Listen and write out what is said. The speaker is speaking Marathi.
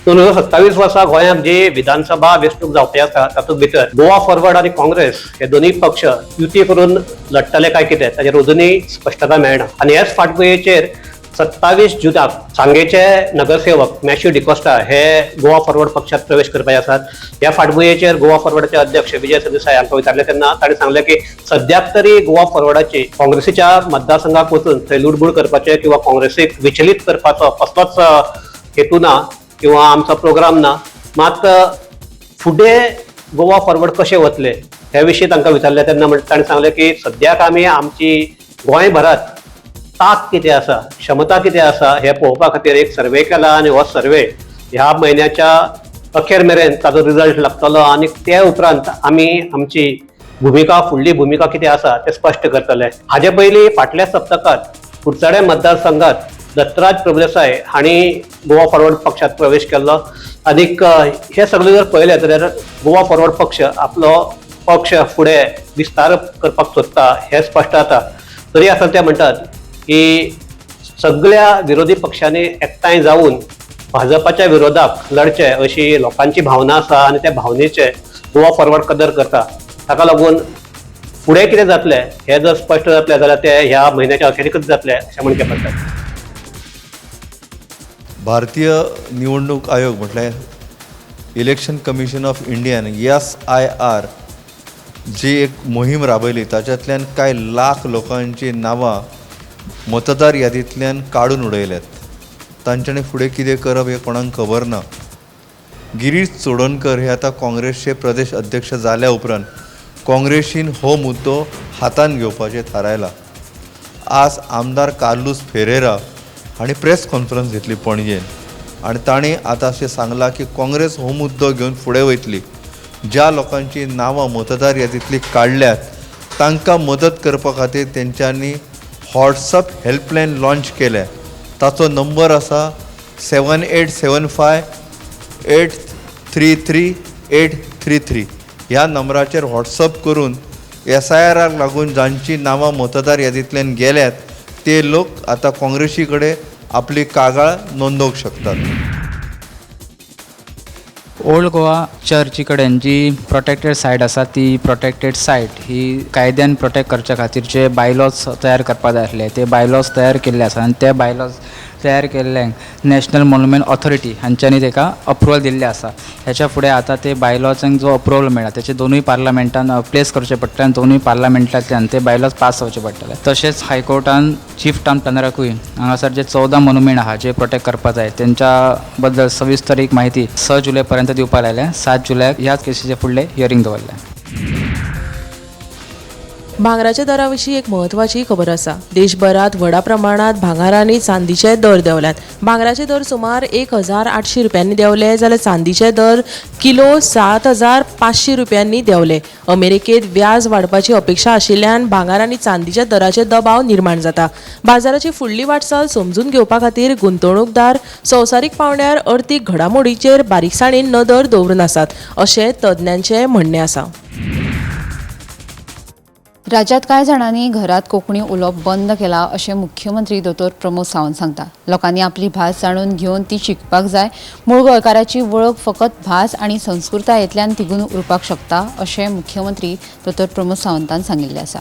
2027 वर्सा गोंयांत जी विधानसभा वेंचणूक जावपी आसा तातूंत भितर गोवा फॉरवर्ड आनी काँग्रेस हे दोनूय पक्ष युती करून लढटले काय कितें ताचेर अजुनूय स्पश्टता मेळना आनी ह्याच फाटभुंयेचेर 27 जुनाक सांगेचे नगरसेवक मॅथ्यू डिकोस्टा हे गोवा फॉरवर्ड पक्षात प्रवेश करपाचे आसात. ह्या फाटभुंयेचेर गोवा फॉरवर्डाचे अध्यक्ष विजय सरदेसाय हांकां विचारले तेन्ना ताणें सांगलें की सद्याक तरी गोवा फॉरवर्डाची काँग्रेसीच्या मतदारसंघाक वचून थंय लुडबूड करपाचे किंवा काँग्रेसीक विचलीत करपाचो कसलोच हेतू ना किंवा आमचो प्रोग्राम ना. मात फुडें गोवा फॉरवर्ड कशें वतले ह्या विशीं तांकां विचारलें तेन्ना ताणें सांगलें की सद्याक आमी आमची गोंयभरात ताक कितें आसा क्षमता कितें आसा हे पळोवपा खातीर एक सर्वे केला आनी हो सर्वे ह्या म्हयन्याच्या अखेर मेरेन ताजो रिजल्ट लागतलो आनी ते उपरांत आमी आमची भुमिका फुडली भुमिका कितें आसा ते स्पश्ट करतले. हाजे पयलीं फाटल्या सप्तकांत कुडचडे मतदारसंघात दत्तराज प्रभुदेसाय हांणी गोवा फॉरवर्ड पक्षात प्रवेश केल्लो आनीक हे सगळें जर पळयलें जाल्यार गोवा फॉरवर्ड पक्ष आपलो पक्ष फुडें विस्तार करपाक सोदता हें स्पश्ट जाता. तरी आसतना ते म्हणटात की सगळ्या विरोधी पक्षांनी एकठांय जावन भाजपाच्या विरोधाक लढचे अशी लोकांची भावना आसा आनी त्या भावनेचे गोवा फॉरवर्ड कदर करता. ताका लागून फुडें कितें जातलें हें जर स्पश्ट जातलें जाल्यार ते ह्या म्हयन्याच्या अखेरीकच जातलें अशें म्हणचें पडटा. भारतीय निवडणूक आयोग म्हटल्यार election commission of Indian SIR जी एक मोहीम राबयली ताच्यातल्यान कांय लाख लोकांची नांवां मतदार यादींतल्यान काडून उडयल्यात. तांच्यांनी फुडें कितें करप हें कोणाक खबर ना. गिरीश चोडणकर हे आतां काँग्रेसचे प्रदेश अध्यक्ष जाल्या उपरांत काँग्रेसीन हो मुद्दो हातान घेवपाचें थारायलां. आज आमदार कार्लोस फेरेरा हांणी प्रेस कॉन्फरन्स घेतली पणजेन आनी तांणी आतां अशें सांगलां की काँग्रेस हो मुद्दो घेवन फुडें वयतली. ज्या लोकांची नांवां मतदार यादींतली काडल्यात तांकां मदत करपा खातीर तेंच्यांनी व्हॉट्सअप हेल्पलायन लॉन्च केल्या. ताचो नंबर आसा 7875833833. ह्या नंबराचेर व्हॉट्सअप करून SIRाक लागून जांची नांवां मतदार यादींतल्यान गेल्यात ते लोक आतां काँग्रेसी कडेन आपली कागाळ नोंदोवंक शकतात. ओल्ड गोवा चर्ची कडेन जी प्रोटेक्टेड सायट आसा ती प्रोटेक्टेड सायट ही कायद्यान प्रोटेक्ट करच्या खातीरचे बायलॉज तयार करपा जाय आसले. ते बायलॉज तयार केल्ले आसा आनी ते बायलॉज तयार केल्ल्यांक नॅशनल मॉन्युमेंट ऑथॉरिटी हांच्यांनी ताका अप्रुवल दिल्लें आसा. हेच्या फुडें आतां ते बायलॉजांक जो अप्रुवल मेळ्ळा तेचे दोनूय पार्लमेंटान प्लेस करचे पडटले आनी दोनूय पार्लमेंटांतल्यान ते बायलॉज पास जावचे पडटले. तशेंच हायकोर्टान चीफ टाउन प्लॅनराकूय हांगासर जे 14 मॉन्युमेंट आहा जे प्रोटेक्ट करपा जाय तेंच्या बद्दल सविस्तर एक म्हायती 6 जुलय पर्यंत दिवपाक लायल्या. 7 जुलयाक ह्याच केसीचे फुडले हियरिंग दवरलें. भांगराच्या दरा विशीं एक म्हत्वाची खबर आसा. देशभरात व्हडा प्रमाणात भांगार आनी चांदीचे दर देंवल्यात. भांगराचे दर सुमार 1800 रुपयांनी देंवले जाल्यार चांदीचे दर किलो 7500 रुपयांनी देंवले. अमेरिकेत व्याज वाडपाची अपेक्षा आशिल्ल्यान भांगार आनी चांदीच्या दराचे दबाव निर्माण जाता. बाजाराची फुडली वाटचाल समजून घेवपा खातीर गुंतवणूकदार संवसारीक पावंड्यार अर्थीक घडामोडींचेर बारीकसाणेन नदर दवरून आसात अशें तज्ञांचें म्हणणें आसा. राज्यात कांय जाणांनी घरात कोंकणी उलोवप बंद केला अशें मुख्यमंत्री दोतोर प्रमोद सावंत सांगता. लोकांनी आपली भास जाणून घेवन ती शिकपाक जाय. मूळ गोंयकाराची वळख फकत भास आनी संस्कृतायेंतल्यान तिगून उरपाक शकता अशें मुख्यमंत्री दोतोर प्रमोद सावंतान सांगिल्लें आसा.